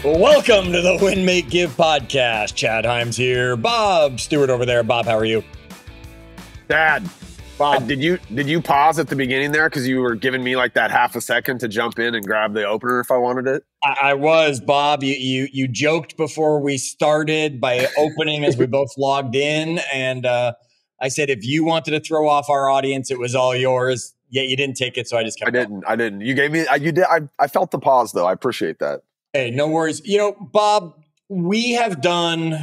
Welcome to the Win, Make, Give podcast. Chad Hyams here. Bob Stewart over there. Bob, how are you? Dad, Bob, did you pause at the beginning there because you were giving me like that half a second to jump in and grab the opener if I wanted it? I was, Bob. You joked before we started by opening as we both logged in, and I said if you wanted to throw off our audience, it was all yours. Yet you didn't take it, so I just kept. I didn't. You gave me. You did. I felt the pause though. I appreciate that. Hey, no worries. You know, Bob, we have done,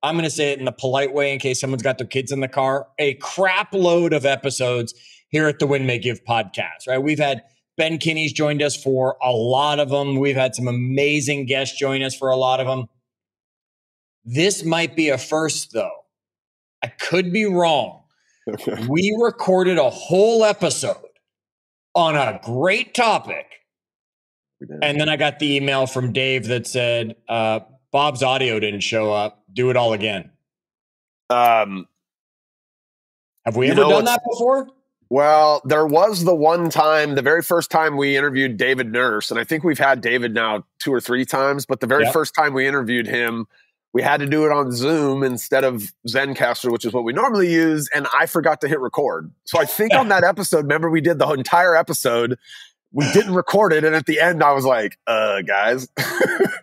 I'm going to say it in a polite way in case someone's got their kids in the car, a crap load of episodes here at the Win, Make, Give podcast, right? We've had Ben Kinney's joined us for a lot of them. We've had some amazing guests join us for a lot of them. This might be a first, though. I could be wrong. Okay. We recorded a whole episode on a great topic. And then I got the email from Dave that said, Bob's audio didn't show up. Do it all again. Have we ever done that before? Well, there was the one time, the very first time we interviewed David Nurse, and I think we've had David now 2 or 3 times, but the very first time we interviewed him, we had to do it on Zoom instead of Zencastr, which is what we normally use, and I forgot to hit record. So I think on that episode, remember we did the entire episode, we didn't record it, and at the end, I was like, guys.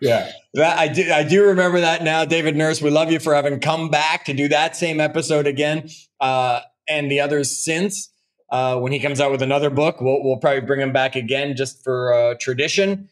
Yeah, that I do remember that now. David Nurse, we love you for having come back to do that same episode again, and the others since. When he comes out with another book, we'll probably bring him back again just for tradition.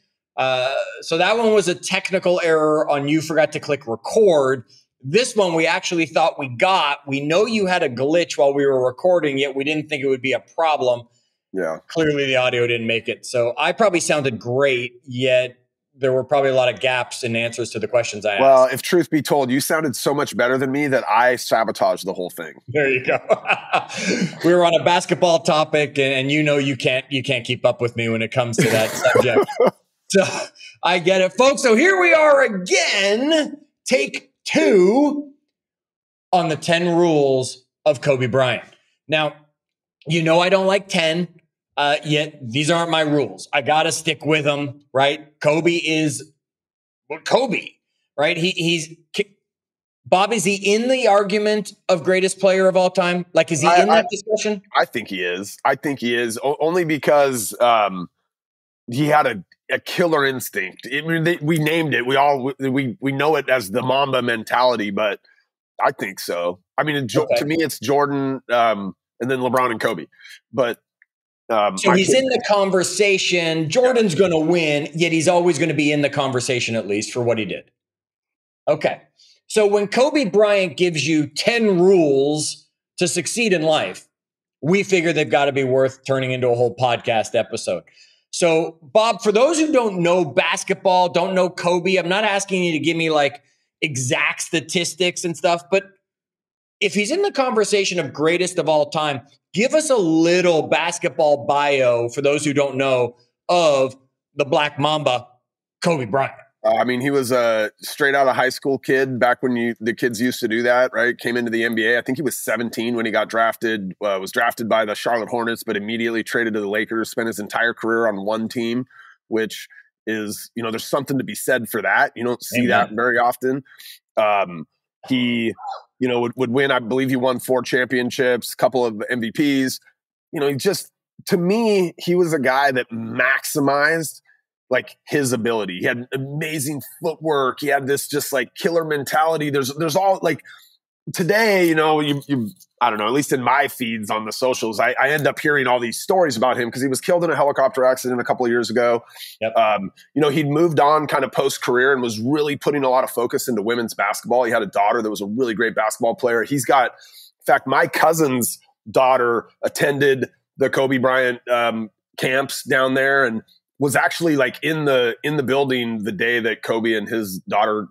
So that one was a technical error on you forgot to click record. This one we actually thought we got. We know you had a glitch while we were recording, yet we didn't think it would be a problem. Yeah. Clearly the audio didn't make it. So I probably sounded great, yet there were probably a lot of gaps in answers to the questions I asked. Well, if truth be told, you sounded so much better than me that I sabotaged the whole thing. There you go. We were on a basketball topic, and you know you can't keep up with me when it comes to that subject. So I get it, folks. So here we are again, take 2 on the 10 rules of Kobe Bryant. Now, you know I don't like 10. Yet these aren't my rules. I got to stick with them, right? Kobe is Kobe, right? Bob, is he in the argument of greatest player of all time? Like, is he in that discussion? I think he is. Only because he had a killer instinct. I mean, we named it. We know it as the Mamba mentality, but I think so. I mean, to me, it's Jordan and then LeBron and Kobe. But so he's in the conversation. Jordan's going to win, yet he's always going to be in the conversation, at least for what he did. Okay. So when Kobe Bryant gives you 10 rules to succeed in life, we figure they've got to be worth turning into a whole podcast episode. So, Bob, for those who don't know basketball, don't know Kobe, I'm not asking you to give me like exact statistics and stuff, but if he's in the conversation of greatest of all time, give us a little basketball bio for those who don't know of the Black Mamba, Kobe Bryant. I mean, he was a straight out of high school kid back when the kids used to do that, right? Came into the NBA. I think he was 17 when he got drafted, was drafted by the Charlotte Hornets, but immediately traded to the Lakers, spent his entire career on one team, which is, there's something to be said for that. You don't see that very often. He would win. I believe he won 4 championships, a couple of MVPs. To me, he was a guy that maximized like his ability. He had amazing footwork. He had this just like killer mentality. There's all like today, you I don't know, at least in my feeds on the socials, I end up hearing all these stories about him because he was killed in a helicopter accident a couple of years ago. Yep. He'd moved on kind of post-career and was really putting a lot of focus into women's basketball. He had a daughter that was a really great basketball player. In fact, my cousin's daughter attended the Kobe Bryant camps down there and was actually like in the building the day that Kobe and his daughter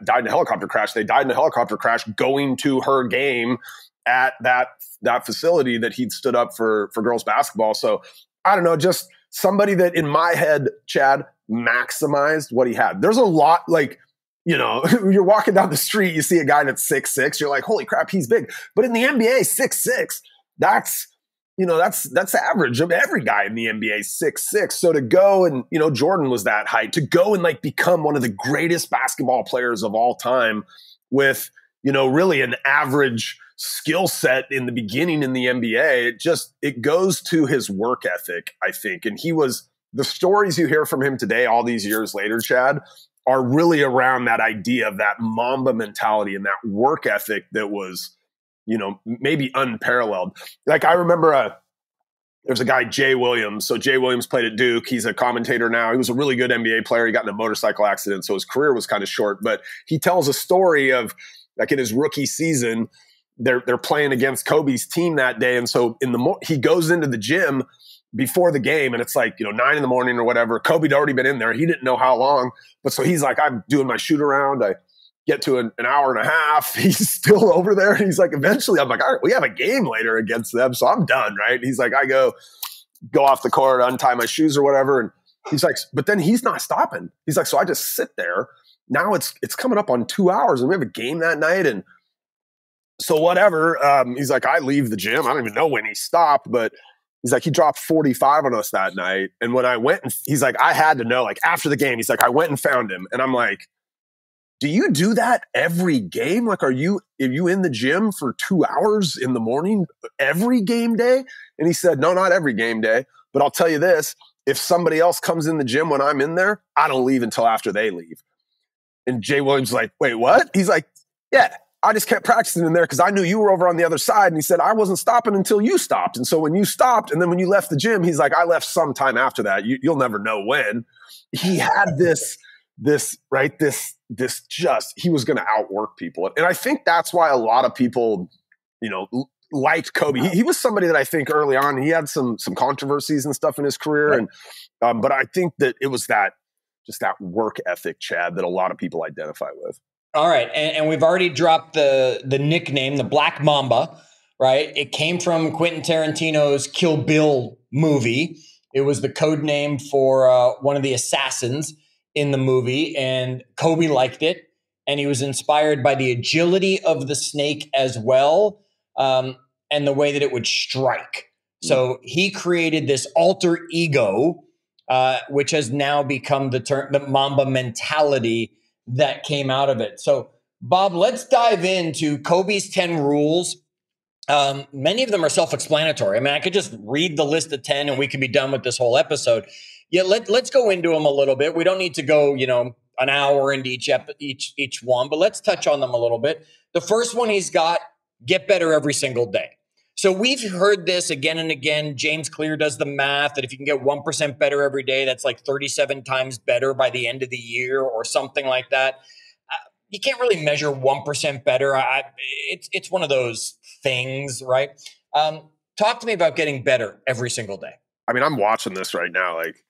died in a helicopter crash. They died in a helicopter crash going to her game at that facility that he'd stood up for girls basketball. So I don't know, just somebody that in my head, Chad, maximized what he had. There's a lot like, you're walking down the street, you see a guy that's 6'6", you're like, holy crap, he's big. But in the NBA, 6'6", that's, that's average of every guy in the NBA, 6'6". So to go and, Jordan was that height, to go and like become one of the greatest basketball players of all time with, really an average skill set in the beginning in the NBA, it goes to his work ethic, I think. And the stories you hear from him today, all these years later, Chad, are really around that idea of that Mamba mentality and that work ethic that was, maybe unparalleled. Like I remember there's a guy, Jay Williams. So Jay Williams played at Duke. He's a commentator now. He was a really good NBA player. He got in a motorcycle accident, so his career was kind of short. But he tells a story of like in his rookie season, they're playing against Kobe's team that day. And so he goes into the gym before the game, and it's like, 9 in the morning or whatever. Kobe had already been in there. He didn't know how long. But so he's like, I'm doing my shoot around. I get to an hour and a half. He's still over there. And he's like, eventually I'm like, all right, we have a game later against them. So I'm done. Right. He's like, I go off the court, untie my shoes or whatever. And he's like, but then he's not stopping. He's like, so I just sit there. Now it's coming up on 2 hours and we have a game that night. And so whatever. He's like, I leave the gym. I don't even know when he stopped, but he's like, he dropped 45 on us that night. And when I went, he's like, I had to know, like after the game, he's like, I went and found him. And I'm like, do you do that every game? Like, are you in the gym for 2 hours in the morning every game day? And he said, no, not every game day. But I'll tell you this, if somebody else comes in the gym when I'm in there, I don't leave until after they leave. And Jay Williams is like, wait, what? He's like, yeah, I just kept practicing in there because I knew you were over on the other side. And he said, I wasn't stopping until you stopped. And so when you stopped, and then when you left the gym, he's like, I left sometime after that. You'll never know when. He had he was going to outwork people. And I think that's why a lot of people, liked Kobe. He was somebody that I think early on, he had some controversies and stuff in his career. Right. And, but I think that it was that work ethic, Chad, that a lot of people identify with. All right. And we've already dropped the nickname, the Black Mamba, right? It came from Quentin Tarantino's Kill Bill movie. It was the code name for one of the assassins in the movie, and Kobe liked it, and he was inspired by the agility of the snake as well, and the way that it would strike. So he created this alter ego, which has now become the Mamba mentality that came out of it. So, Bob, let's dive into Kobe's 10 rules. Many of them are self-explanatory. I mean, I could just read the list of 10 and we could be done with this whole episode. Yeah, let's go into them a little bit. We don't need to go, an hour into each one, but let's touch on them a little bit. The first one he's got, get better every single day. So we've heard this again and again. James Clear does the math that if you can get 1% better every day, that's like 37 times better by the end of the year or something like that. You can't really measure 1% better. It's one of those things, right? Talk to me about getting better every single day. I mean, I'm watching this right now. Like,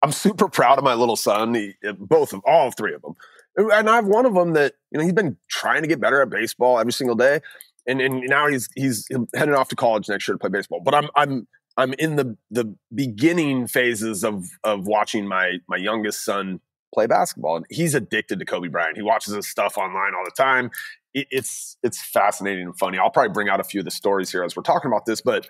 I'm super proud of my little son. All three of them. And I have one of them that, he's been trying to get better at baseball every single day. And now he's heading off to college next year to play baseball. But I'm in the beginning phases of watching my youngest son play basketball. And he's addicted to Kobe Bryant. He watches his stuff online all the time. It's fascinating and funny. I'll probably bring out a few of the stories here as we're talking about this, but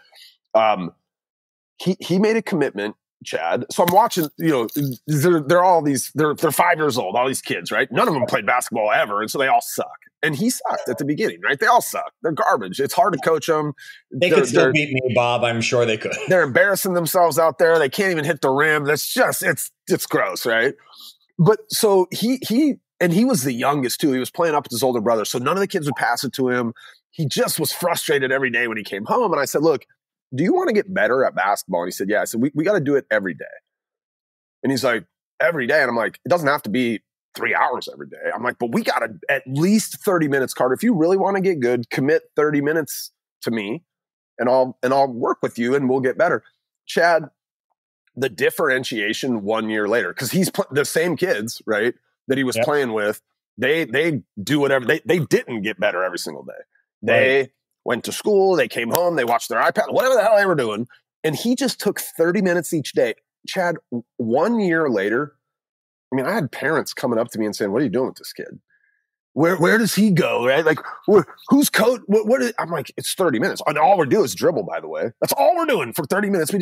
he made a commitment, Chad. So I'm watching, they're all they're 5 years old, all these kids, right? None of them played basketball ever. And so they all suck. And he sucked at the beginning, right? They all suck. They're garbage. It's hard to coach them. They could still beat me, Bob. I'm sure they could. They're embarrassing themselves out there. They can't even hit the rim. That's just, it's gross, right? But so he was the youngest too. He was playing up with his older brother. So none of the kids would pass it to him. He just was frustrated every day when he came home. And I said, look, do you want to get better at basketball? And he said, yeah. I said, we got to do it every day. And he's like, every day? And I'm like, it doesn't have to be 3 hours every day. I'm like, but we got to at least 30 minutes, Carter. If you really want to get good, commit 30 minutes to me and I'll work with you and we'll get better. Chad, the differentiation 1 year later, because he's the same kids, right, that he was playing with, they do whatever. They didn't get better every single day. They went to school, they came home, they watched their iPad, whatever the hell they were doing. And he just took 30 minutes each day. Chad, 1 year later, I mean, I had parents coming up to me and saying, what are you doing with this kid? Where does he go? Right? Like, who's coach? I'm like, it's 30 minutes. And all we're doing is dribble, by the way. That's all we're doing for 30 minutes.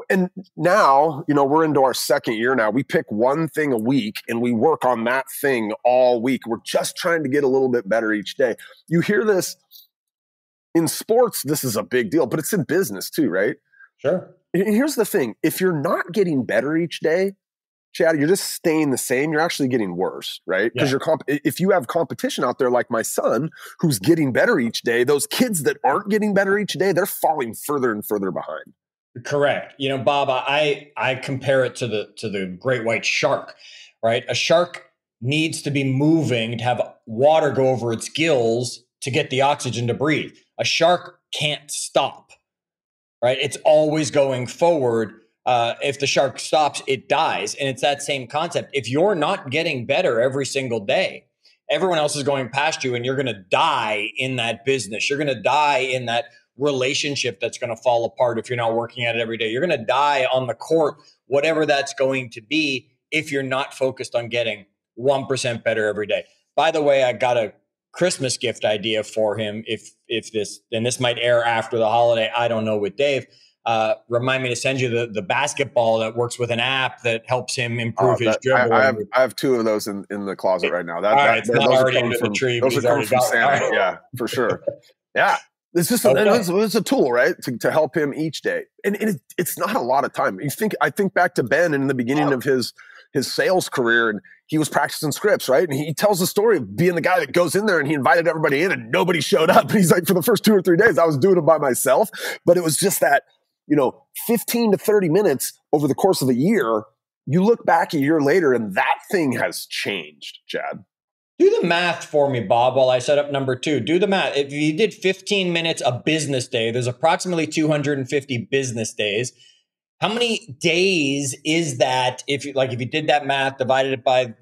And now, we're into our second year now. We pick one thing a week and we work on that thing all week. We're just trying to get a little bit better each day. You hear this in sports, this is a big deal, but it's in business too, right? Sure. And here's the thing. If you're not getting better each day, Chad, you're just staying the same. You're actually getting worse, right? Because if you have competition out there like my son, who's getting better each day, those kids that aren't getting better each day, they're falling further and further behind. Correct. Bob, I compare it to the great white shark, right? A shark needs to be moving to have water go over its gills to get the oxygen to breathe. A shark can't stop, right? It's always going forward. If the shark stops, it dies. And it's that same concept. If you're not getting better every single day, everyone else is going past you and you're going to die in that business. You're going to die in that relationship that's going to fall apart if you're not working at it every day. You're going to die on the court, whatever that's going to be, if you're not focused on getting 1% better every day. By the way, I got a Christmas gift idea for him. If this might air after the holiday, I don't know, with Dave. Remind me to send you the basketball that works with an app that helps him improve his dribble. I have two of those in the closet right now. It's not already under the tree. Those are coming from Santa. Yeah, for sure. Yeah. It's just it's a tool, right? To help him each day. And it's not a lot of time. I think back to Ben in the beginning of his sales career, and he was practicing scripts, right? And he tells the story of being the guy that goes in there and he invited everybody in and nobody showed up. And he's like, for the first 2 or 3 days, I was doing it by myself. But it was just that, 15 to 30 minutes over the course of a year, you look back a year later and that thing has changed, Chad. Do the math for me, Bob, while I set up number 2. Do the math. If you did 15 minutes a business day, there's approximately 250 business days. How many days is that if you did that math, divided it by,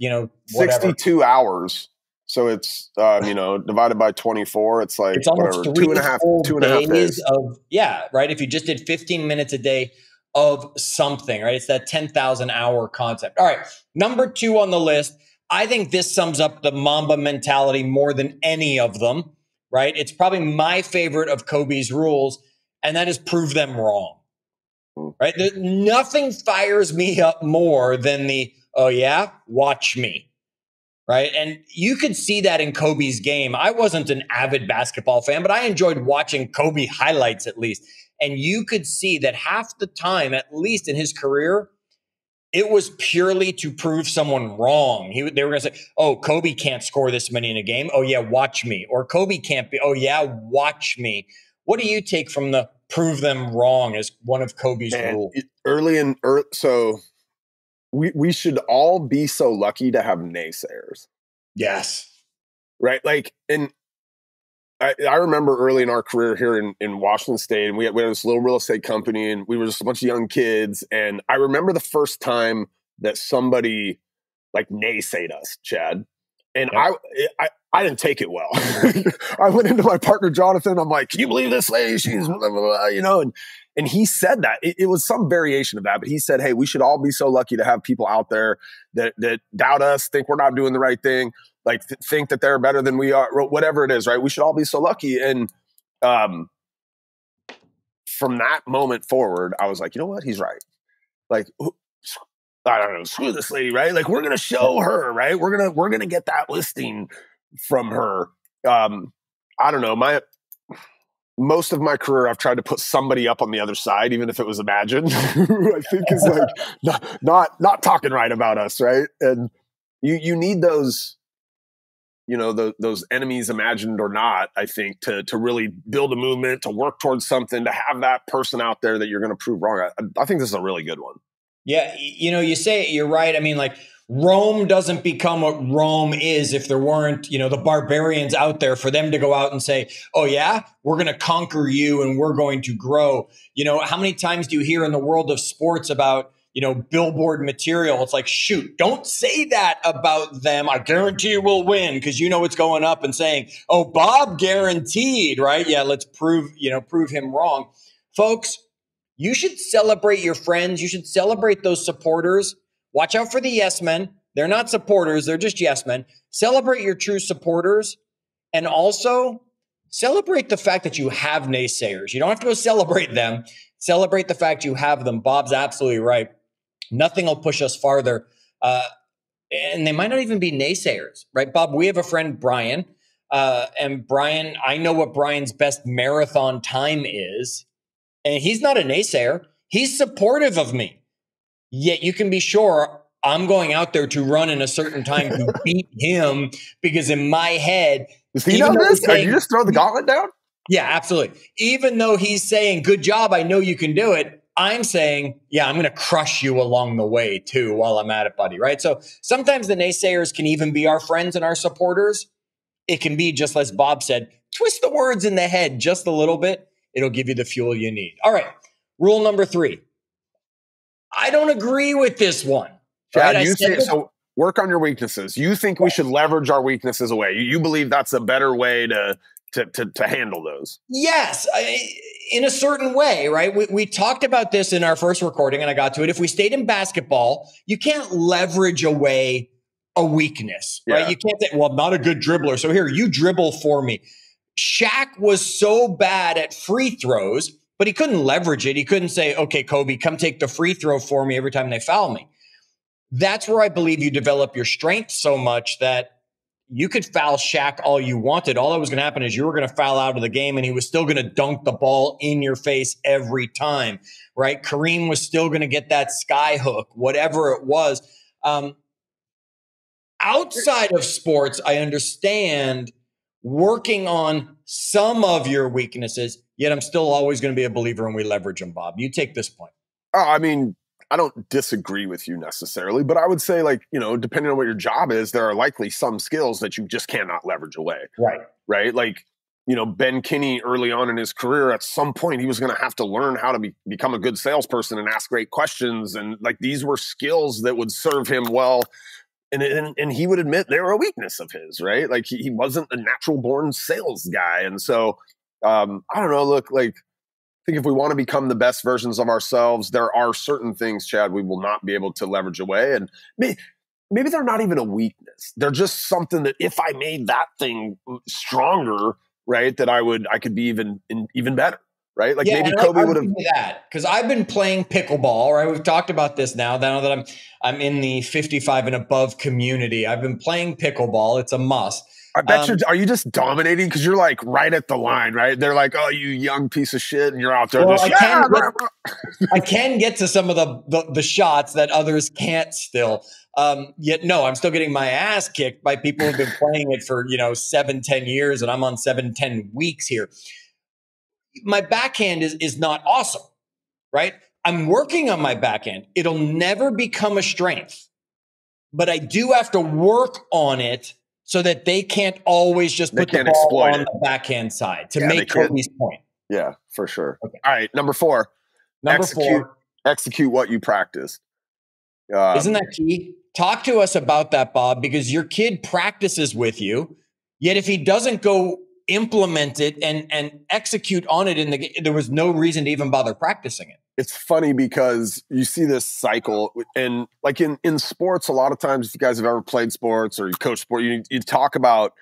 whatever. 62 hours. So it's, divided by 24, it's like, it's almost whatever, two and a half days. Right? If you just did 15 minutes a day of something, right? It's that 10,000 hour concept. All right. Number 2 on the list. I think this sums up the Mamba mentality more than any of them, right? It's probably my favorite of Kobe's rules, and that is prove them wrong, right? Nothing fires me up more than oh yeah, watch me, right? And you could see that in Kobe's game. I wasn't an avid basketball fan, but I enjoyed watching Kobe highlights at least. And you could see that half the time, at least in his career, it was purely to prove someone wrong. They were going to say, oh, Kobe can't score this many in a game. Oh, yeah, watch me. Or Kobe can't be. Oh, yeah, watch me. What do you take from the prove them wrong as one of Kobe's rules? So we should all be so lucky to have naysayers. Yes. Right? And I remember early in our career here in Washington State, and we had this little real estate company, and we were just a bunch of young kids. And I remember the first time that somebody naysayed us, Chad. And yep. I didn't take it well. I went into my partner, Jonathan. I'm like, can you believe this lady? She's blah, blah, blah, and he said that. It was some variation of that, but he said, hey, we should all be so lucky to have people out there that doubt us, think we're not doing the right thing. Think that they're better than we are, whatever it is, right? We should all be so lucky. And from that moment forward, I was like, you know what? He's right. I don't know, screw this lady, right? We're going to show her, right? We're going to get that listing from her. I don't know. Most of my career, I've tried to put somebody up on the other side, even if it was imagined, who I think is not talking right about us, right? And you need those, those enemies, imagined or not, I think, to really build a movement, to work towards something, to have that person out there that you're going to prove wrong. I think this is a really good one. Yeah. You say it, you're right. I mean, Rome doesn't become what Rome is if there weren't, the barbarians out there for them to go out and say, oh yeah, we're going to conquer you and we're going to grow. How many times do you hear in the world of sports about, billboard material? It's like, shoot, don't say that about them. I guarantee you will win, because it's going up and saying, oh, Bob guaranteed, right? Yeah, let's prove him wrong. Folks, you should celebrate your friends. You should celebrate those supporters. Watch out for the yes men. They're not supporters. They're just yes men. Celebrate your true supporters, and also celebrate the fact that you have naysayers. You don't have to go celebrate them. Celebrate the fact you have them. Bob's absolutely right. Nothing will push us farther. And they might not even be naysayers, right? Bob, we have a friend, Brian. And Brian, I know what Brian's best marathon time is. And he's not a naysayer. He's supportive of me. Yet you can be sure I'm going out there to run in a certain time to beat him, because in my head, does he know this? Saying, are you just throw the gauntlet down? Yeah, absolutely. Even though he's saying, good job, I know you can do it, I'm saying, yeah, I'm going to crush you along the way too while I'm at it, buddy, right? So sometimes the naysayers can even be our friends and our supporters. It can be, just as Bob said, twist the words in the head just a little bit. It'll give you the fuel you need. All right, rule number 3. I don't agree with this one. Chad, right? So work on your weaknesses. You think we should leverage our weaknesses away. You believe that's a better way to handle those. Yes, in a certain way, right? We talked about this in our first recording, and I got to it. If we stayed in basketball, you can't leverage away a weakness, right? Yeah. You can't say, well, I'm not a good dribbler, so here, you dribble for me. Shaq was so bad at free throws, but he couldn't leverage it. He couldn't say, okay, Kobe, come take the free throw for me every time they foul me. That's where I believe you develop your strength so much that you could foul Shaq all you wanted. All that was going to happen is you were going to foul out of the game, and he was still going to dunk the ball in your face every time, right? Kareem was still going to get that sky hook, whatever it was. Outside of sports, I understand working on some of your weaknesses, yet I'm still always going to be a believer and we leverage them, Bob. You take this point. Oh, I mean, I don't disagree with you necessarily, but I would say, like, depending on what your job is, there are likely some skills that you just cannot leverage away. Right. Right. Like, Ben Kinney early on in his career, at some point, he was going to have to learn how to become a good salesperson and ask great questions. And like, these were skills that would serve him well. And he would admit they were a weakness of his, right? Like he wasn't a natural born sales guy. And so, I don't know, look, like, I think if we want to become the best versions of ourselves, there are certain things, Chad, we will not be able to leverage away. And maybe they're not even a weakness. They're just something that if I made that thing stronger, right, that I could be even better, right? Like maybe Kobe would have that, because I've been playing pickleball, right? We've talked about this now that I'm in the 55 and above community. I've been playing pickleball. It's a must. I bet are you just dominating? Because you're like right at the line, right? They're like, oh, you young piece of shit. And you're out there. Well, I can get to some of the shots that others can't still. Yet, no, I'm still getting my ass kicked by people who've been playing it for, 7-10 years. And I'm on 7-10 weeks here. My backhand is not awesome, right? I'm working on my backhand. It'll never become a strength, but I do have to work on it so that they can't always just put the ball on the backhand side to make Kobe's point. Yeah, for sure. Okay. All right, number 4. Execute what you practiced. Isn't that key? Talk to us about that, Bob, because your kid practices with you, yet if he doesn't go implement it and execute on it in the game, there was no reason to even bother practicing it. It's funny because you see this cycle, and like in sports, a lot of times, if you guys have ever played sports or you coach sport, you talk about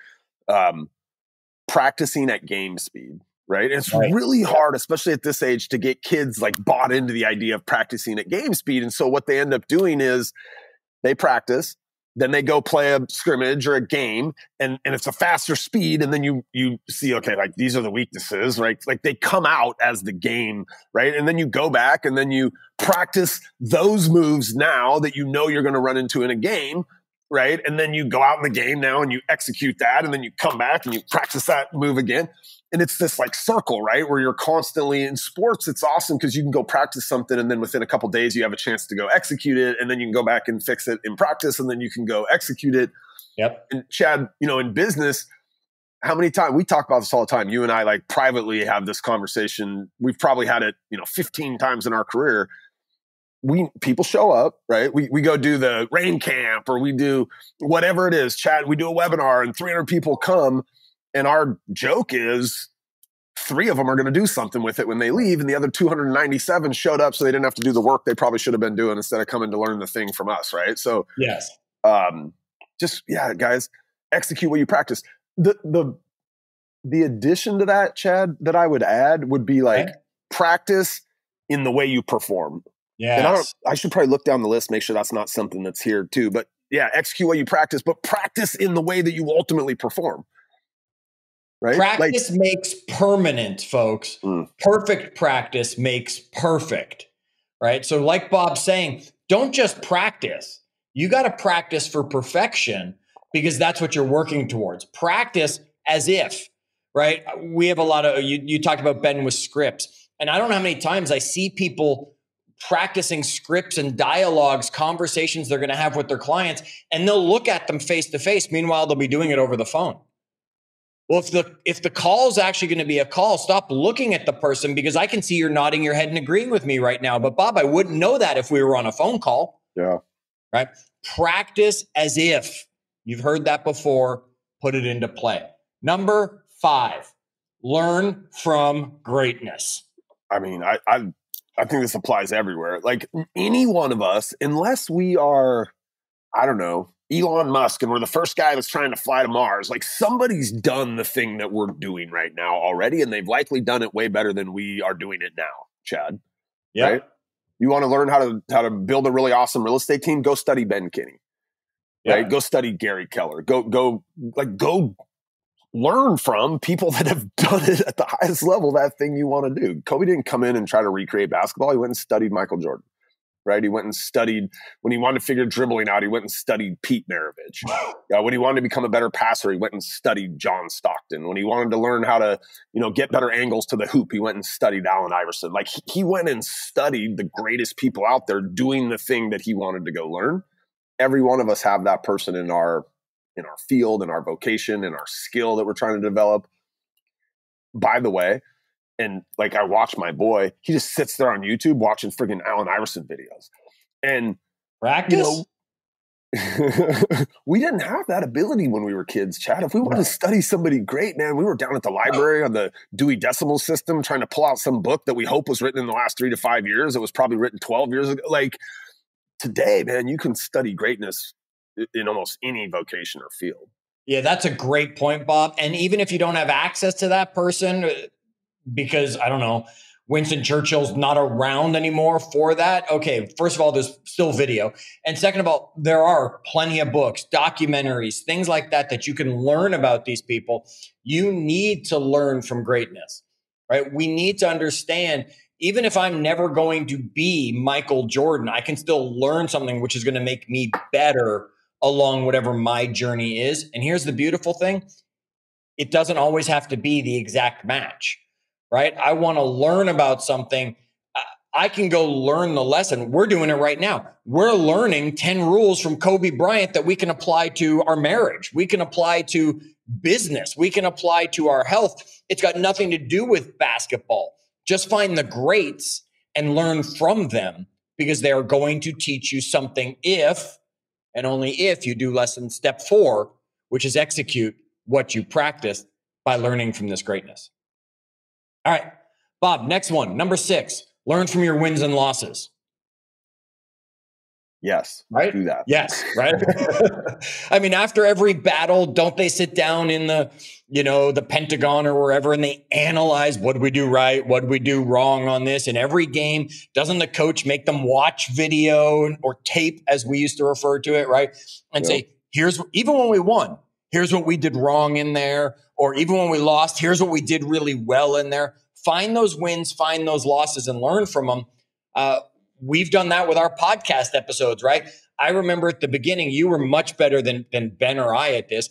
practicing at game speed, right? And it's really hard, especially at this age, to get kids like bought into the idea of practicing at game speed. And so what they end up doing is they practice, then they go play a scrimmage or a game, and it's a faster speed. And then you see, okay, like these are the weaknesses, right? Like they come out as the game, right? And then you go back and then you practice those moves now that you know you're going to run into in a game, right? And then you go out in the game now and you execute that, and then you come back and you practice that move again. And it's this like circle, right? Where you're constantly in sports. It's awesome because you can go practice something, and then within a couple of days, you have a chance to go execute it. And then you can go back and fix it in practice, and then you can go execute it. Yep. And Chad, in business, how many times we talk about this all the time? You and I like privately have this conversation. We've probably had it, 15 times in our career. People show up, right? We go do the rain camp, or we do whatever it is. Chad, we do a webinar and 300 people come. And our joke is 3 of them are going to do something with it when they leave, and the other 297 showed up so they didn't have to do the work they probably should have been doing instead of coming to learn the thing from us, right? So yes, Guys, execute what you practice. The addition to that, Chad, that I would add would be like practice in the way you perform. Yeah. And I should probably look down the list, make sure that's not something that's here too. But yeah, execute what you practice, but practice in the way that you ultimately perform. Right? Practice makes permanent, folks. Perfect practice makes perfect. Right? So like Bob's saying, don't just practice. You got to practice for perfection because that's what you're working towards. Practice as if, right? We have a lot of, you talked about Ben with scripts. And I don't know how many times I see people practicing scripts and dialogues, conversations they're going to have with their clients, and they'll look at them face to face. Meanwhile, they'll be doing it over the phone. Well, if the call is actually going to be a call, stop looking at the person because I can see you're nodding your head and agreeing with me right now. But Bob, I wouldn't know that if we were on a phone call. Yeah. Right? Practice as if. You've heard that before. Put it into play. Number 5, learn from greatness. I mean, I think this applies everywhere. Like any one of us, unless we are, I don't know, Elon Musk and we're the first guy that's trying to fly to Mars, like somebody's done the thing that we're doing right now already, and they've likely done it way better than we are doing it now, Chad. Yeah. Right? You want to learn how to build a really awesome real estate team? Go study Ben Kinney. Right? Yeah. Go study Gary Keller. Go learn from people that have done it at the highest level, that thing you want to do. Kobe didn't come in and try to recreate basketball. He went and studied Michael Jordan. Right? He went and studied, when he wanted to figure dribbling out, he went and studied Pete Maravich. When he wanted to become a better passer, he went and studied John Stockton. When he wanted to learn how to, get better angles to the hoop, he went and studied Allen Iverson. Like he went and studied the greatest people out there doing the thing that he wanted to go learn. Every one of us have that person in our field, in our vocation, in our skill that we're trying to develop. By the way, and like I watch my boy, he just sits there on YouTube watching friggin' Allen Iverson videos. And practice? We didn't have that ability when we were kids, Chad. If we wanted to study somebody great, man, we were down at the library on the Dewey Decimal System trying to pull out some book that we hope was written in the last 3 to 5 years. It was probably written 12 years ago. Like today, man, you can study greatness in almost any vocation or field. Yeah, that's a great point, Bob. And even if you don't have access to that person, because I don't know, Winston Churchill's not around anymore for that. Okay, first of all, there's still video. And second of all, there are plenty of books, documentaries, things like that you can learn about these people. You need to learn from greatness, right? We need to understand, even if I'm never going to be Michael Jordan, I can still learn something which is going to make me better along whatever my journey is. And here's the beautiful thing. It doesn't always have to be the exact match. Right? I want to learn about something. I can go learn the lesson. We're doing it right now. We're learning 10 rules from Kobe Bryant that we can apply to our marriage. We can apply to business. We can apply to our health. It's got nothing to do with basketball. Just find the greats and learn from them because they are going to teach you something if, and only if, you do lesson step 4, which is execute what you practice by learning from this greatness. All right, Bob, next one, number 6, learn from your wins and losses. Yes, right? Do that. Yes, right? I mean, after every battle, don't they sit down in the Pentagon or wherever and they analyze what did we do right, what did we do wrong on this? In every game, doesn't the coach make them watch video or tape, as we used to refer to it, right? And say, even when we won, here's what we did wrong in there. Or even when we lost, here's what we did really well in there. Find those wins, find those losses, and learn from them. We've done that with our podcast episodes, right? I remember at the beginning, you were much better than Ben or I at this.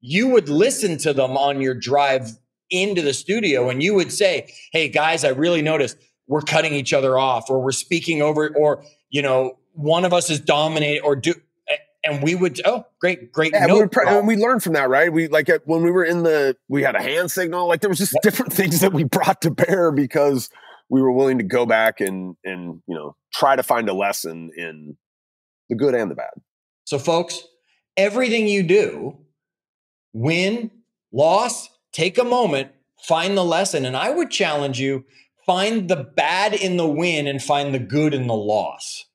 You would listen to them on your drive into the studio, and you would say, hey, guys, I really noticed we're cutting each other off, or we're speaking over, or, one of us is dominating, and we would, great. Yeah, we learned from that, right? We when we were we had a hand signal. Like there was just different things that we brought to bear because we were willing to go back and try to find a lesson in the good and the bad. So folks, everything you do, win, loss, take a moment, find the lesson. And I would challenge you, find the bad in the win and find the good in the loss.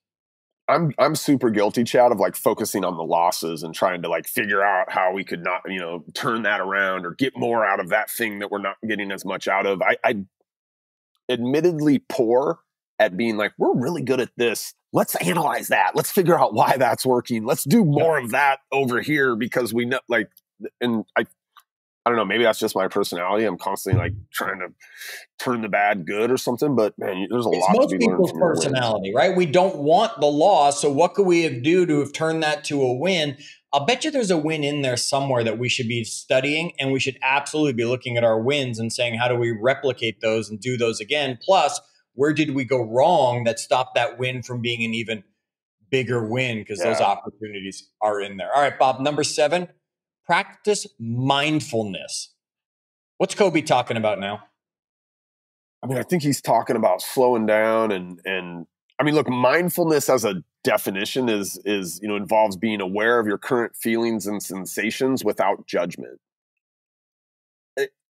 I'm super guilty, Chad, of like focusing on the losses and trying to like figure out how we could not, you know, turn that around or get more out of that thing that we're not getting as much out of. I admittedly poor at being like, we're really good at this. Let's analyze that. Let's figure out why that's working. Let's do more of that over here because we know, like, and I don't know, maybe that's just my personality. I'm constantly like trying to turn the bad good or something, but man, there's a lot most to be learned people's from your personality, right? We don't want the loss. So what could we do to have turned that to a win? I'll bet you there's a win in there somewhere that we should be studying, and we should absolutely be looking at our wins and saying, how do we replicate those and do those again? Plus, where did we go wrong that stopped that win from being an even bigger win? Because those opportunities are in there. All right, Bob, number 7, practice mindfulness. What's Kobe talking about now? I mean, I think he's talking about slowing down and I mean, look, mindfulness as a definition is, you know, involves being aware of your current feelings and sensations without judgment.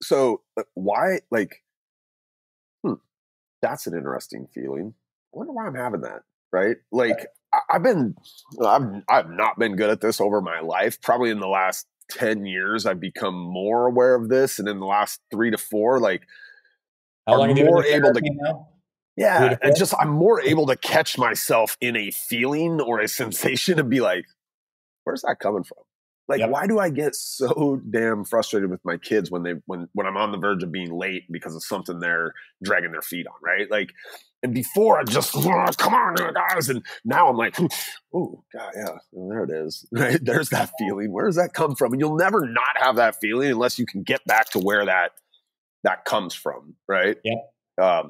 So why, like, that's an interesting feeling. I wonder why I'm having that, right? Like, I've not been good at this over my life. Probably in the last 10 years, I've become more aware of this. And in the last 3 to 4, like, how long have you been able to now? Yeah, and just I'm more able to catch myself in a feeling or a sensation and be like, where's that coming from? Like, why do I get so damn frustrated with my kids when I'm on the verge of being late because of something they're dragging their feet on, right? Like, and before I just, come on, guys, and now I'm like, oh, God, yeah, well, there it is, right? There's that feeling. Where does that come from? And you'll never not have that feeling unless you can get back to where that comes from, right? Yeah.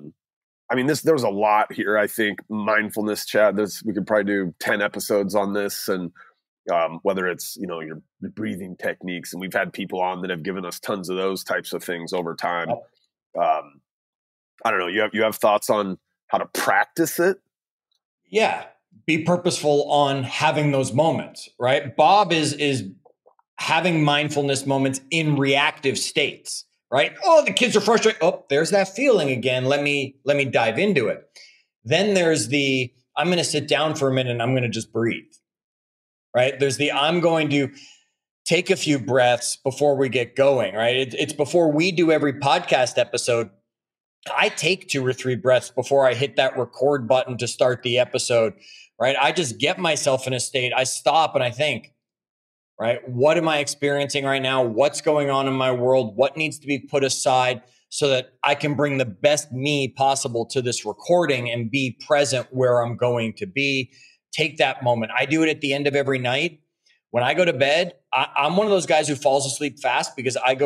I mean, there's a lot here. I think mindfulness, Chad. We could probably do 10 episodes on this, and whether it's, you know, your breathing techniques, and we've had people on that have given us tons of those types of things over time. I don't know. You have thoughts on how to practice it? Yeah, be purposeful on having those moments, right? Bob is having mindfulness moments in reactive states. Right? Oh, the kids are frustrated. Oh, there's that feeling again. Let me dive into it. Then there's I'm going to sit down for a minute and I'm going to just breathe. Right? There's I'm going to take a few breaths before we get going. Right? It's before we do every podcast episode. I take 2 or 3 breaths before I hit that record button to start the episode. Right? I just get myself in a state. I stop and I think, right? What am I experiencing right now? What's going on in my world? What needs to be put aside so that I can bring the best me possible to this recording and be present where I'm going to be? Take that moment. I do it at the end of every night. When I go to bed, I'm one of those guys who falls asleep fast because I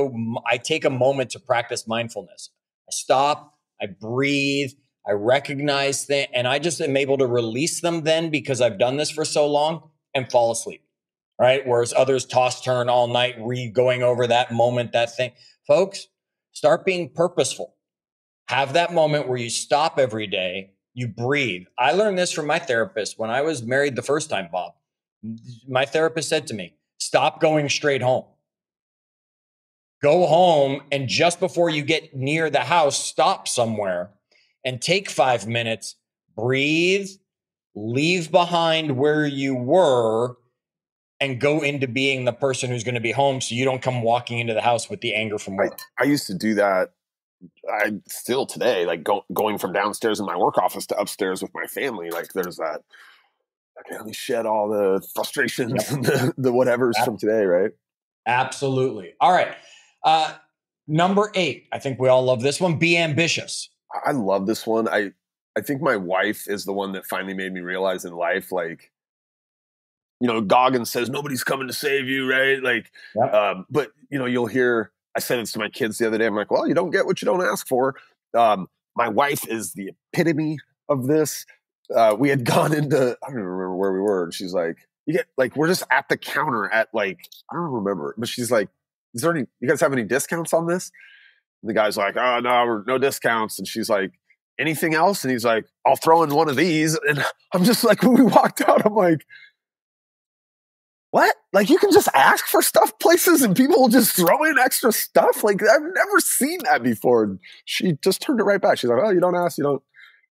take a moment to practice mindfulness. I stop, I breathe, I recognize things, and I just am able to release them then because I've done this for so long and fall asleep. Right? Whereas others toss turn all night, going over that moment, that thing. Folks, start being purposeful. Have that moment where you stop every day, you breathe. I learned this from my therapist when I was married the first time, Bob. My therapist said to me, stop going straight home. Go home, and just before you get near the house, stop somewhere and take 5 minutes, breathe, leave behind where you were, and go into being the person who's going to be home so you don't come walking into the house with the anger from work. I used to do that. I still today, like going from downstairs in my work office to upstairs with my family. Like there's that, okay, let me shed all the frustrations and the whatevers from today, right? Absolutely. All right. Number 8, I think we all love this one. Be ambitious. I love this one. I think my wife is the one that finally made me realize in life, like, you know, Goggins says nobody's coming to save you, right? Like, but you know, you'll hear. I said this to my kids the other day. I'm like, well, you don't get what you don't ask for. My wife is the epitome of this. We had gone into, I don't even remember where we were, and she's like, "You get like we're just at the counter at like I don't remember," but she's like, "Is there any? You guys have any discounts on this?" And the guy's like, "Oh no, no discounts," and she's like, "Anything else?" And he's like, "I'll throw in one of these," and I'm just like, when we walked out, I'm like, what? Like you can just ask for stuff places and people will just throw in extra stuff? Like I've never seen that before. And she just turned it right back. She's like, oh, you don't ask, you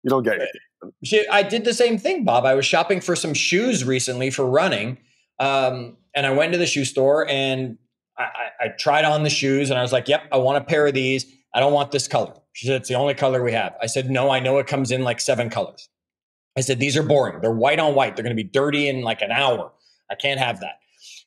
don't get it. I did the same thing, Bob. I was shopping for some shoes recently for running. And I went to the shoe store and I tried on the shoes and I was like, yep, I want a pair of these. I don't want this color. She said, it's the only color we have. I said, no, I know it comes in like 7 colors. I said, these are boring. They're white on white. They're going to be dirty in like an hour. I can't have that.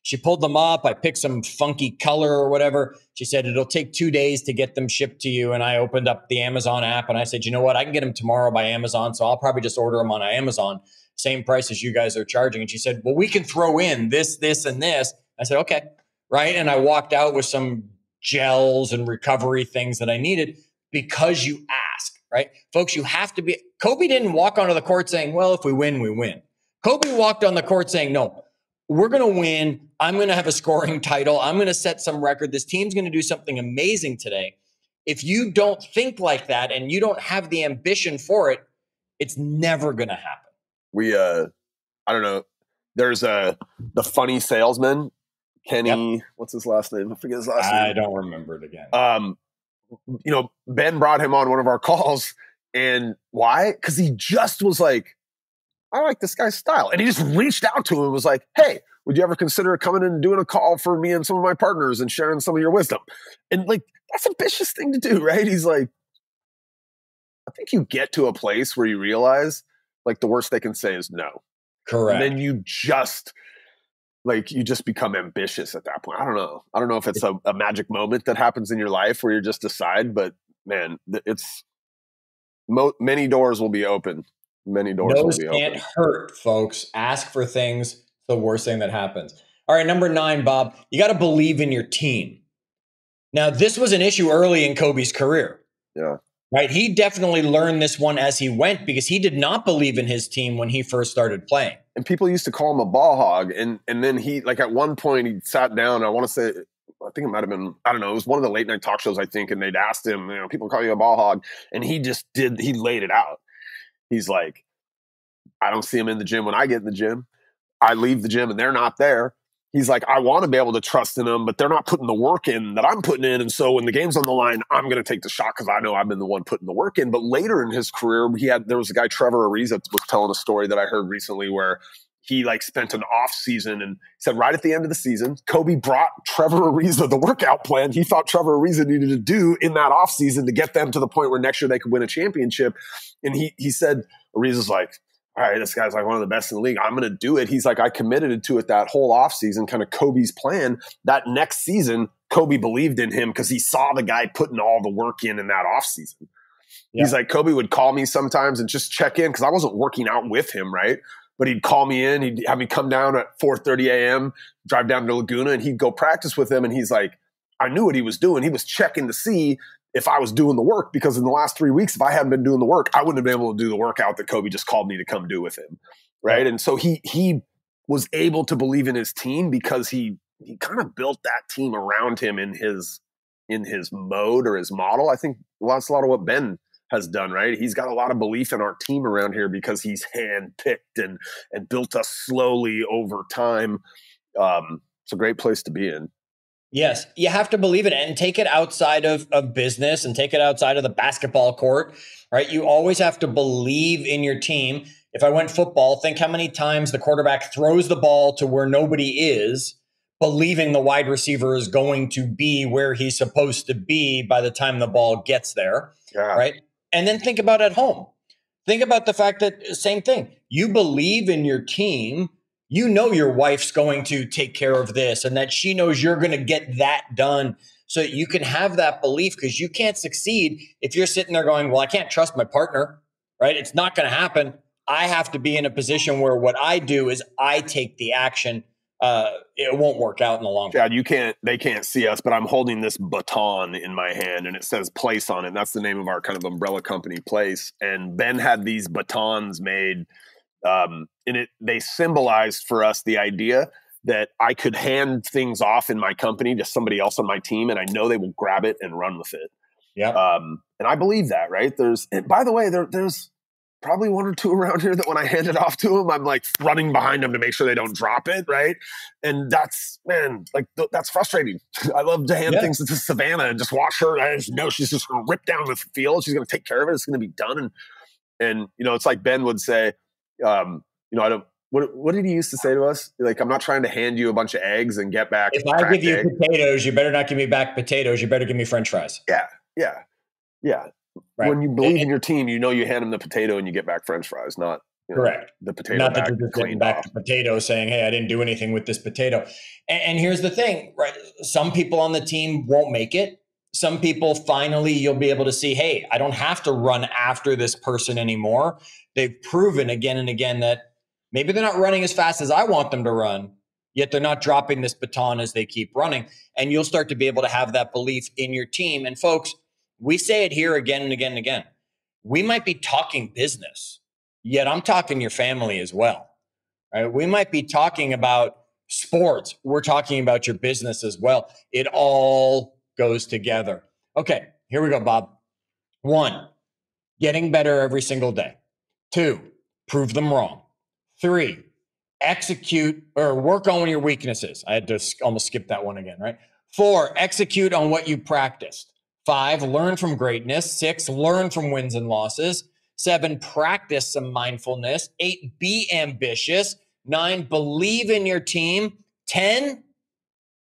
She pulled them up. I picked some funky color or whatever. She said, it'll take 2 days to get them shipped to you. And I opened up the Amazon app and I said, you know what? I can get them tomorrow by Amazon. So I'll probably just order them on Amazon, same price as you guys are charging. And she said, well, we can throw in this, and this. I said, okay. Right. And I walked out with some gels and recovery things that I needed because you ask, right? Folks, you have to be. Kobe didn't walk onto the court saying, well, if we win, we win. Kobe walked on the court saying, no, we're going to win. I'm going to have a scoring title. I'm going to set some record. This team's going to do something amazing today. If you don't think like that and you don't have the ambition for it, it's never going to happen. We, I don't know. There's the funny salesman, Kinney. Yep. What's his last name? I forget his last name. I don't remember it again. Ben brought him on one of our calls. And why? Because he just was like, I like this guy's style. And he just reached out to him and was like, hey, would you ever consider coming in and doing a call for me and some of my partners and sharing some of your wisdom? And like, that's a vicious thing to do, right? He's like, I think you get to a place where you realize like the worst they can say is no. Correct. And then you just become ambitious at that point. I don't know. I don't know if it's a magic moment that happens in your life where you just decide, but man, it's many doors will be open. Many doors will be open. Can't hurt, folks. Ask for things. The worst thing that happens. All right, number 9, Bob, you got to believe in your team. Now, this was an issue early in Kobe's career. Yeah. Right? He definitely learned this one as he went because he did not believe in his team when he first started playing. And people used to call him a ball hog. And then he, like at one point, he sat down. I want to say, I think it might have been, I don't know, it was one of the late night talk shows, I think. And they'd asked him, people call you a ball hog. And he laid it out. He's like, I don't see him in the gym when I get in the gym. I leave the gym and they're not there. He's like, I want to be able to trust in them, but they're not putting the work in that I'm putting in. And so when the game's on the line, I'm going to take the shot because I know I've been the one putting the work in. But later in his career, there was a guy, Trevor Ariza, was telling a story that I heard recently where he like spent an off season and said right at the end of the season, Kobe brought Trevor Ariza the workout plan he thought Trevor Ariza needed to do in that off season to get them to the point where next year they could win a championship. And he said, Ariza's like, all right, this guy's like one of the best in the league. I'm going to do it. He's like, I committed to it that whole offseason, kind of Kobe's plan. That next season, Kobe believed in him because he saw the guy putting all the work in that offseason. Yeah. He's like, Kobe would call me sometimes and just check in because I wasn't working out with him, right? But he'd call me in. He'd have me come down at 4:30 a.m., drive down to Laguna, and he'd go practice with him. And he's like, I knew what he was doing. He was checking to see if I was doing the work, because in the last 3 weeks, if I hadn't been doing the work, I wouldn't have been able to do the workout that Kobe just called me to come do with him. Right. And so he was able to believe in his team because he kind of built that team around him in his mode or his model. I think that's a lot of what Ben has done, right? He's got a lot of belief in our team around here because he's handpicked and built us slowly over time. It's a great place to be in. Yes, you have to believe it and take it outside of business and take it outside of the basketball court, right? You always have to believe in your team. If I went football, think how many times the quarterback throws the ball to where nobody is, believing the wide receiver is going to be where he's supposed to be by the time the ball gets there, right? And then think about at home. Think about the fact that same thing. You believe in your team. You know your wife's going to take care of this and that she knows you're going to get that done so that you can have that belief, because you can't succeed if you're sitting there going, well, I can't trust my partner, right? It's not going to happen. I have to be in a position where what I do is I take the action. It won't work out in the long run. Chad, they can't see us, but I'm holding this baton in my hand and it says Place on it. And that's the name of our kind of umbrella company, Place. And Ben had these batons made. They symbolized for us the idea that I could hand things off in my company to somebody else on my team, and I know they will grab it and run with it. Yeah. And I believe that, right? And by the way, there's probably one or two around here that when I hand it off to them, I'm like running behind them to make sure they don't drop it, right? And that's frustrating. I love to hand things to Savannah and just watch her. I just know she's just going to rip down the field. She's going to take care of it. It's going to be done. And And, it's like Ben would say, I don't, what did he used to say to us? Like, I'm not trying to hand you a bunch of eggs and get back. If I give you potatoes, you better not give me back potatoes. You better give me French fries. Yeah. Right. When you believe in your team, you hand them the potato and you get back French fries, not correct. The potato. Not that you're just getting back the potato saying, hey, I didn't do anything with this potato. And here's the thing, right? Some people on the team won't make it. Some people, finally, you'll be able to see, hey, I don't have to run after this person anymore. They've proven again and again that maybe they're not running as fast as I want them to run, yet they're not dropping this baton as they keep running. And you'll start to be able to have that belief in your team. And folks, we say it here again and again and again. We might be talking business, yet I'm talking your family as well. Right? We might be talking about sports. We're talking about your business as well. It all goes together. Okay, here we go, Bob. 1, getting better every single day. 2, prove them wrong. 3, execute or work on your weaknesses. I had to almost skip that one again, right? 4, execute on what you practiced. 5, learn from greatness. 6, learn from wins and losses. 7, practice some mindfulness. 8, be ambitious. 9, believe in your team. 10,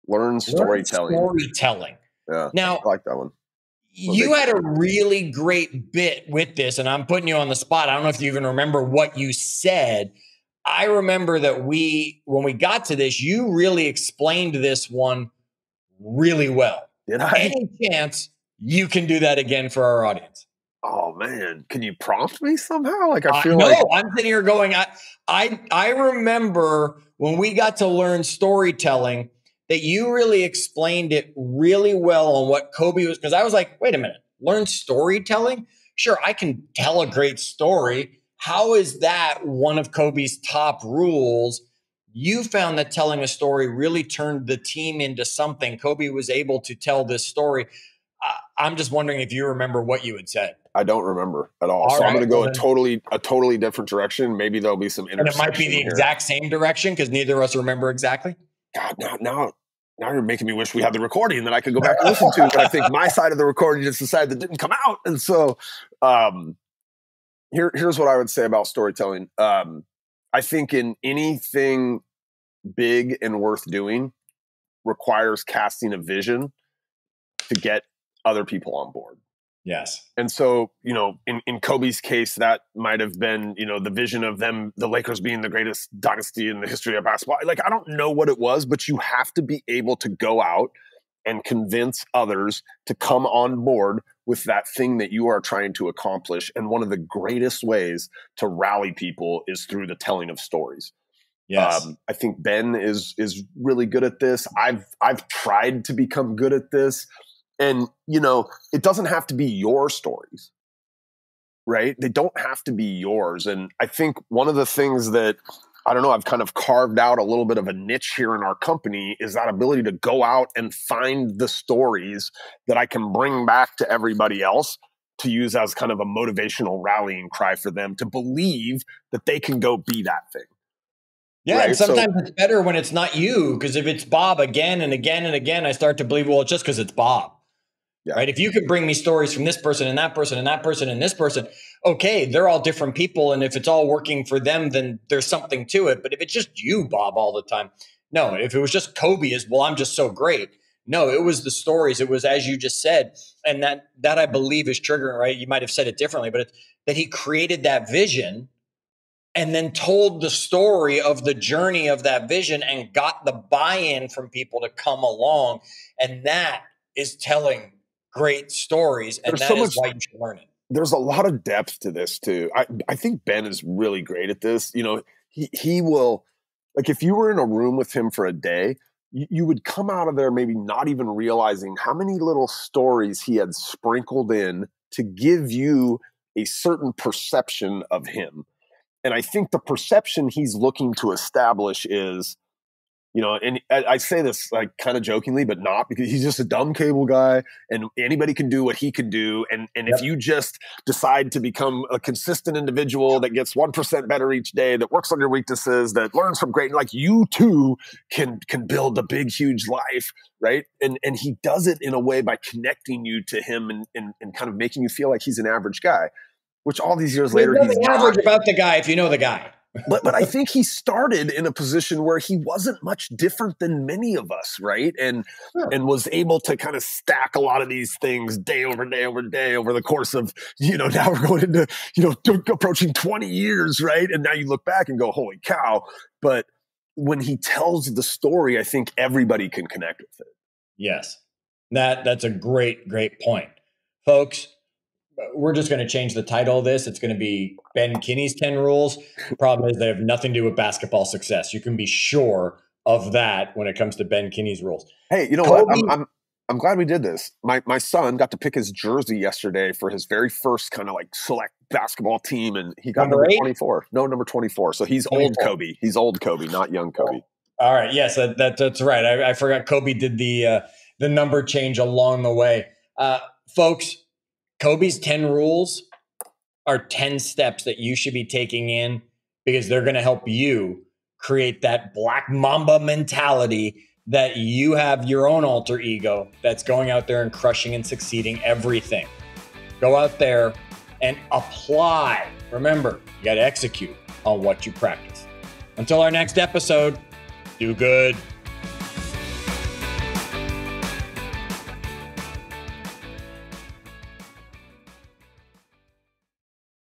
learn storytelling. Yeah. Now, I like that one. You had a really great bit with this, and I'm putting you on the spot. I don't know if you even remember what you said. I remember that when we got to this, you really explained this one really well. Did I? Any chance you can do that again for our audience? Oh man, can you prompt me somehow? Like I'm sitting here going, I remember when we got to learn storytelling that you really explained it really well on what Kobe was, because I was like, wait a minute, learn storytelling? Sure, I can tell a great story. How is that one of Kobe's top rules? You found that telling a story really turned the team into something. Kobe was able to tell this story. I'm just wondering if you remember what you had said. I don't remember at all. So I'm going to go a totally different direction. Maybe there'll be some intersection. And it might be the exact same direction because neither of us remember exactly. God, now you're making me wish we had the recording that I could go back and listen to. But I think my side of the recording just decided that didn't come out. And so here's what I would say about storytelling. I think in anything big and worth doing requires casting a vision to get other people on board. Yes. And so, in Kobe's case, that might have been, the vision of them, the Lakers being the greatest dynasty in the history of basketball. Like, I don't know what it was, but you have to be able to go out and convince others to come on board with that thing that you are trying to accomplish. And one of the greatest ways to rally people is through the telling of stories. Yes. I think Ben is really good at this. I've tried to become good at this. And, it doesn't have to be your stories, right? They don't have to be yours. And I think one of the things that, I've kind of carved out a little bit of a niche here in our company is that ability to go out and find the stories that I can bring back to everybody else to use as kind of a motivational rallying cry for them to believe that they can go be that thing. Yeah, right? And sometimes it's better when it's not you, because if it's Bob again and again and again, I start to believe, well, it's just because it's Bob. Yeah. Right. If you could bring me stories from this person and that person and that person and this person, okay, they're all different people. And if it's all working for them, then there's something to it. But if it's just you, Bob, all the time, no. If it was just Kobe I'm just so great. No, it was the stories. It was, as you just said, and that I believe is triggering, right? You might have said it differently, but it's that he created that vision and then told the story of the journey of that vision and got the buy-in from people to come along. And that is telling great stories, and that is why you should learn it. There's a lot of depth to this too. I think Ben is really great at this. He will, like, if you were in a room with him for a day, you would come out of there maybe not even realizing how many little stories he had sprinkled in to give you a certain perception of him. And I think the perception he's looking to establish is, and I say this like kind of jokingly, but not, because he's just a dumb cable guy and anybody can do what he can do. And if you just decide to become a consistent individual that gets 1% better each day, that works on your weaknesses, that learns from great, like you too can build a big, huge life. Right. And he does it in a way by connecting you to him and kind of making you feel like he's an average guy. which all these years There's later, he's nothing average about the guy if you know the guy. But I think he started in a position where he wasn't much different than many of us, right? And was able to kind of stack a lot of these things day over day over day over the course of, now we're going into, approaching 20 years, right? And now you look back and go, holy cow. But when he tells the story, I think everybody can connect with it. Yes. That's a great, great point. Folks, we're just going to change the title of this. It's going to be Ben Kinney's 10 Rules. The problem is they have nothing to do with basketball success. You can be sure of that when it comes to Ben Kinney's rules. Hey, you know what? I'm glad we did this. My son got to pick his jersey yesterday for his very first kind of like select basketball team, and he got number 24. No, number 24. So he's 24. Old Kobe. He's old Kobe, not young Kobe. All right. Yes, that's right. I forgot Kobe did the number change along the way. Folks, Kobe's 10 rules are 10 steps that you should be taking in because they're going to help you create that black Mamba mentality that you have your own alter ego that's going out there and crushing and succeeding everything. Go out there and apply. Remember, you got to execute on what you practice. Until our next episode, do good.